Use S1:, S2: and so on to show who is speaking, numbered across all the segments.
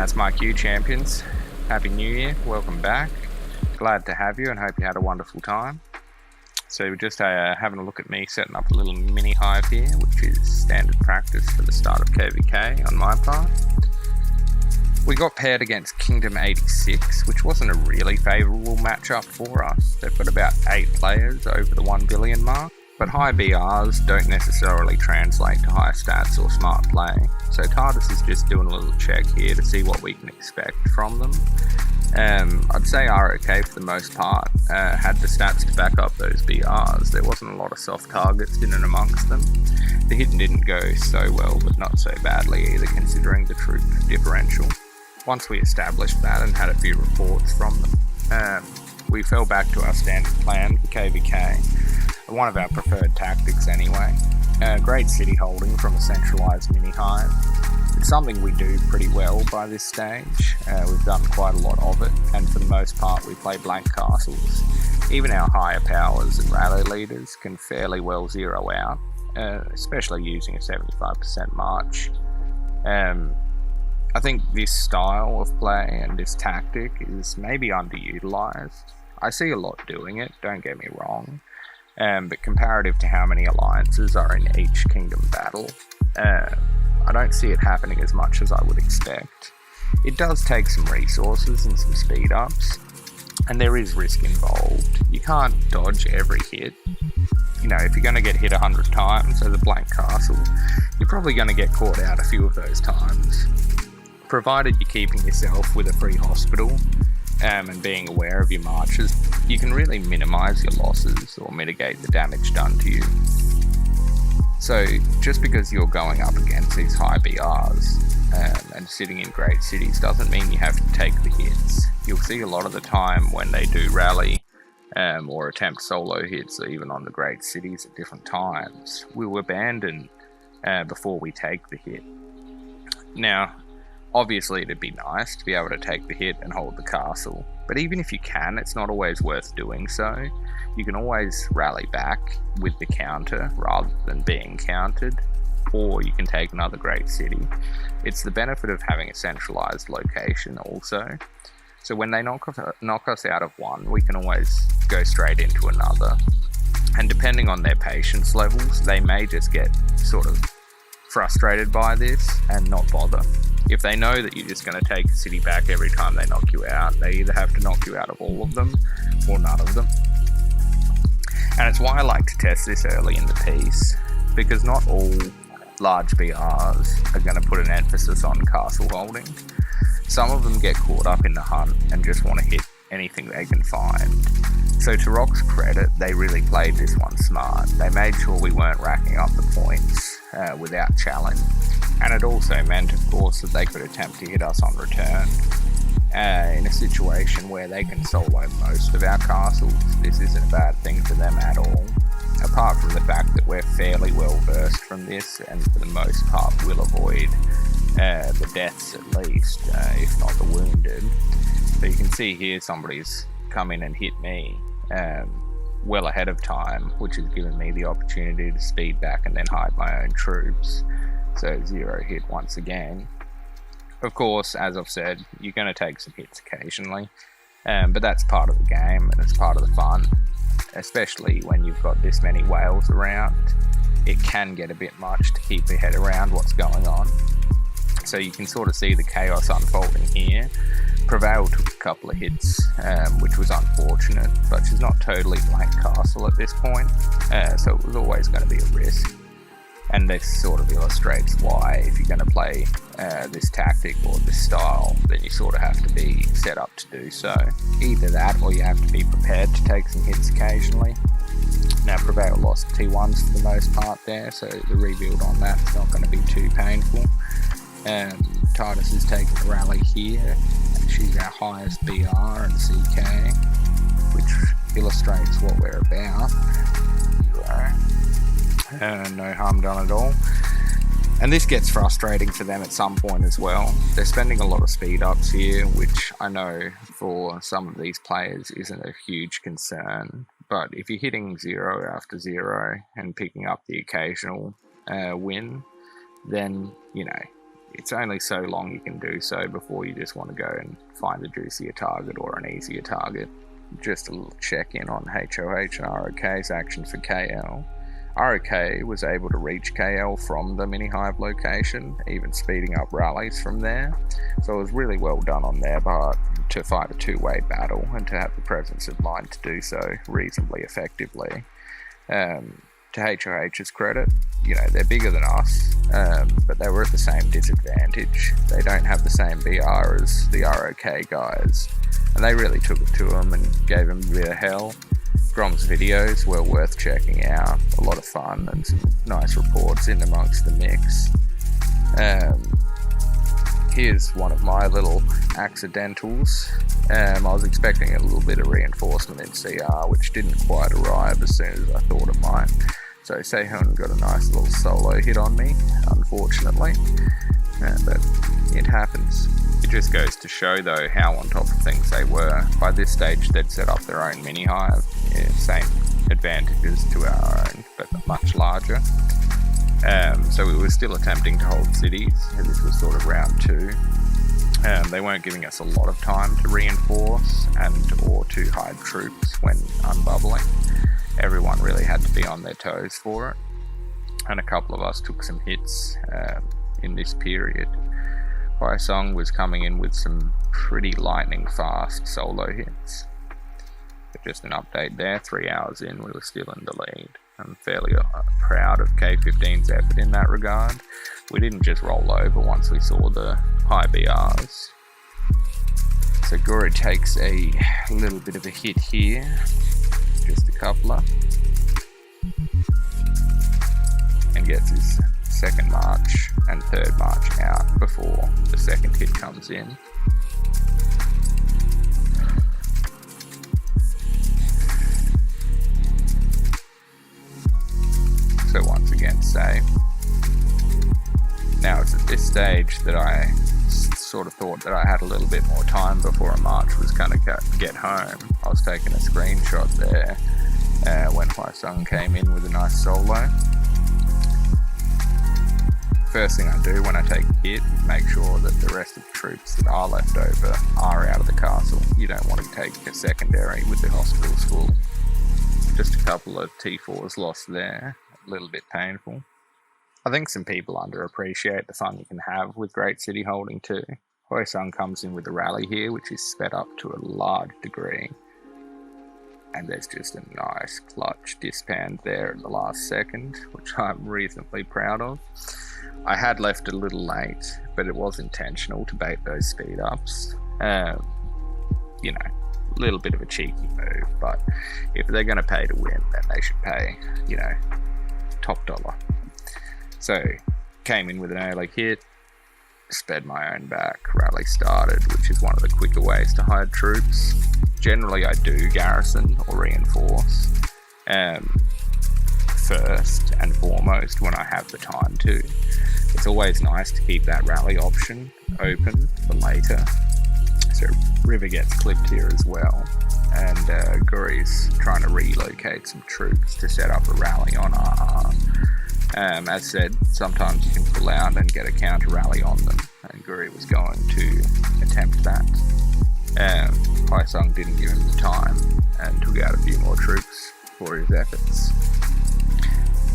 S1: That's Mark U, champions. Happy New Year. Welcome back. Glad to have you and hope you had a wonderful time. So we're just having a look at me setting up a little mini hive here, which is standard practice for the start of KVK on my part. We got paired against Kingdom 86, which wasn't a really favourable matchup for us. They've got about 8 players over the 1 billion mark, but high BRs don't necessarily translate to high stats or smart play. So TARDIS is just doing a little check here to see what we can expect from them. I'd say are okay for the most part. Had the stats to back up those BRs. There wasn't a lot of soft targets in and amongst them. The hit didn't go so well, but not so badly either, considering the troop differential. Once we established that and had a few reports from them, we fell back to our standard plan for KVK, one of our preferred tactics anyway. Great city holding from a centralised mini hive. It's something we do pretty well by this stage. We've done quite a lot of it, and for the most part we play blank castles. Even our higher powers and rally leaders can fairly well zero out, especially using a 75% march. I think this style of play and this tactic is maybe underutilised. I see a lot doing it, don't get me wrong, but comparative to how many alliances are in each kingdom battle, I don't see it happening as much as I would expect. It does take some resources and some speed ups, and there is risk involved. You can't dodge every hit. You know, if you're going to get hit 100 times as a blank castle, you're probably going to get caught out a few of those times. Provided you're keeping yourself with a free hospital and being aware of your marches, you can really minimise your losses or mitigate the damage done to you. So just because you're going up against these high BRs and sitting in great cities doesn't mean you have to take the hits. You'll see a lot of the time when they do rally or attempt solo hits, or even on the great cities at different times, we'll abandon before we take the hit. Now, obviously it'd be nice to be able to take the hit and hold the castle, but even if you can, it's not always worth doing so. You can always rally back with the counter rather than being countered, or you can take another great city. It's the benefit of having a centralised location also. So when they knock us out of one, we can always go straight into another. And depending on their patience levels, they may just get sort of frustrated by this and not bother. If they know that you're just going to take the city back every time they knock you out, they either have to knock you out of all of them or none of them. And it's why I like to test this early in the piece, because not all large BRs are going to put an emphasis on castle holding. Some of them get caught up in the hunt and just want to hit anything they can find. So to Rock's credit, they really played this one smart. They made sure we weren't racking up the points without challenge. And it also meant, of course, that they could attempt to hit us on return. In a situation where they can solo most of our castles, this isn't a bad thing for them at all. Apart from the fact that we're fairly well versed from this, and for the most part will avoid the deaths at least, if not the wounded. So you can see here somebody's come in and hit me well ahead of time, which has given me the opportunity to speed back and then hide my own troops. So 0 hit once again. Of course, as I've said, you're going to take some hits occasionally, but that's part of the game and it's part of the fun, especially when you've got this many whales around. It can get a bit much to keep your head around what's going on. So you can sort of see the chaos unfolding here. Prevail took a couple of hits, which was unfortunate, but she's not totally blank castle at this point, so it was always going to be a risk. And this sort of illustrates why, if you're going to play this tactic or this style, then you sort of have to be set up to do so. Either that, or you have to be prepared to take some hits occasionally. Now, Prevail lost T1s for the most part there, so the rebuild on that's not going to be too painful. TARDIS is taking a rally here. She's our highest BR and CK, which illustrates what we're about. No harm done at all. And this gets frustrating for them at some point as well. They're spending a lot of speed ups here, which I know for some of these players isn't a huge concern. But if you're hitting 0 after 0 and picking up the occasional win, then, you know, it's only so long you can do so before you just want to go and find a juicier target or an easier target. Just a little check-in on HOH and ROK's action for KL. ROK was able to reach KL from the mini-hive location, even speeding up rallies from there. So it was really well done on their part to fight a two-way battle and to have the presence of mind to do so reasonably effectively. To HOH's credit, they're bigger than us, but they were at the same disadvantage. They don't have the same BR as the ROK guys, and they really took it to them and gave them a bit of hell. Grom's videos were worth checking out, a lot of fun and some nice reports in amongst the mix. Here's one of my little accidentals. I was expecting a little bit of reinforcement in CR, which didn't quite arrive as soon as I thought it might. So Sehun got a nice little solo hit on me, unfortunately. But it happens. It just goes to show, though, how on top of things they were. By this stage, they'd set up their own mini-hive. Same advantages to our own, but much larger. So we were still attempting to hold cities. This was sort of round 2. They weren't giving us a lot of time to reinforce or to hide troops when unbubbling. Everyone really had to be on their toes for it. And a couple of us took some hits in this period. Huaisong was coming in with some pretty lightning fast solo hits. But just an update there, 3 hours in, we were still in the lead. I'm fairly proud of K15's effort in that regard. We didn't just roll over once we saw the high BRs. So Guru takes a little bit of a hit here, just a coupler, and gets his second march and third march out before the second hit comes in. So once again, save. Now it's at this stage that I sort of thought that I had a little bit more time before a march was going to get home. I was taking a screenshot there when Huaisong came in with a nice solo. First thing I do when I take a hit is make sure that the rest of the troops that are left over are out of the castle. You don't want to take a secondary with the hospitals full. Just a couple of T4s lost there. A little bit painful. I think some people underappreciate the fun you can have with Great City holding too. Huaisong comes in with a rally here, which is sped up to a large degree. And there's just a nice clutch disband there at the last second, which I'm reasonably proud of. I had left a little late, but it was intentional to bait those speed ups. A little bit of a cheeky move, but if they're going to pay to win, then they should pay, top dollar. So, came in with an early hit, sped my own back, rally started, which is one of the quicker ways to hide troops. Generally, I do garrison or reinforce first and foremost when I have the time to. It's always nice to keep that rally option open for later. So River gets clipped here as well, and Guri's trying to relocate some troops to set up a rally on RR. As said, sometimes you can pull out and get a counter rally on them, and Guri was going to attempt that. Huaisong didn't give him the time and took out a few more troops for his efforts.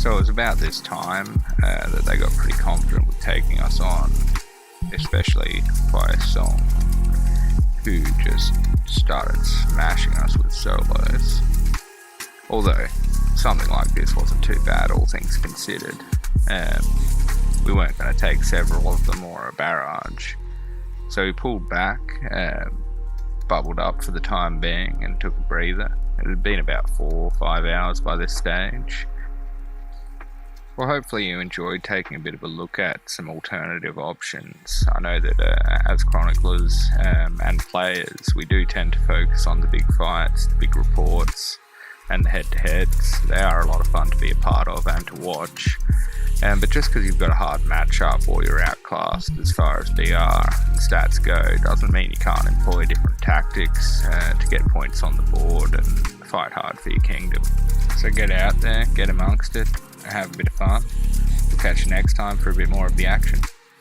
S1: So it was about this time that they got pretty confident with taking us on, especially Huaisong, who just started smashing us with solos. Although something like this wasn't too bad, all things considered. We weren't going to take several of them or a barrage. So we pulled back, bubbled up for the time being, and took a breather. It had been about 4 or 5 hours by this stage. Well, hopefully you enjoyed taking a bit of a look at some alternative options. I know that as chroniclers and players, we do tend to focus on the big fights, the big reports, and the head-to-heads. They are a lot of fun to be a part of and to watch. But just because you've got a hard matchup or you're outclassed as far as BR and stats go, doesn't mean you can't employ different tactics to get points on the board and fight hard for your kingdom. So get out there, get amongst it, have a bit of fun. We'll catch you next time for a bit more of the action.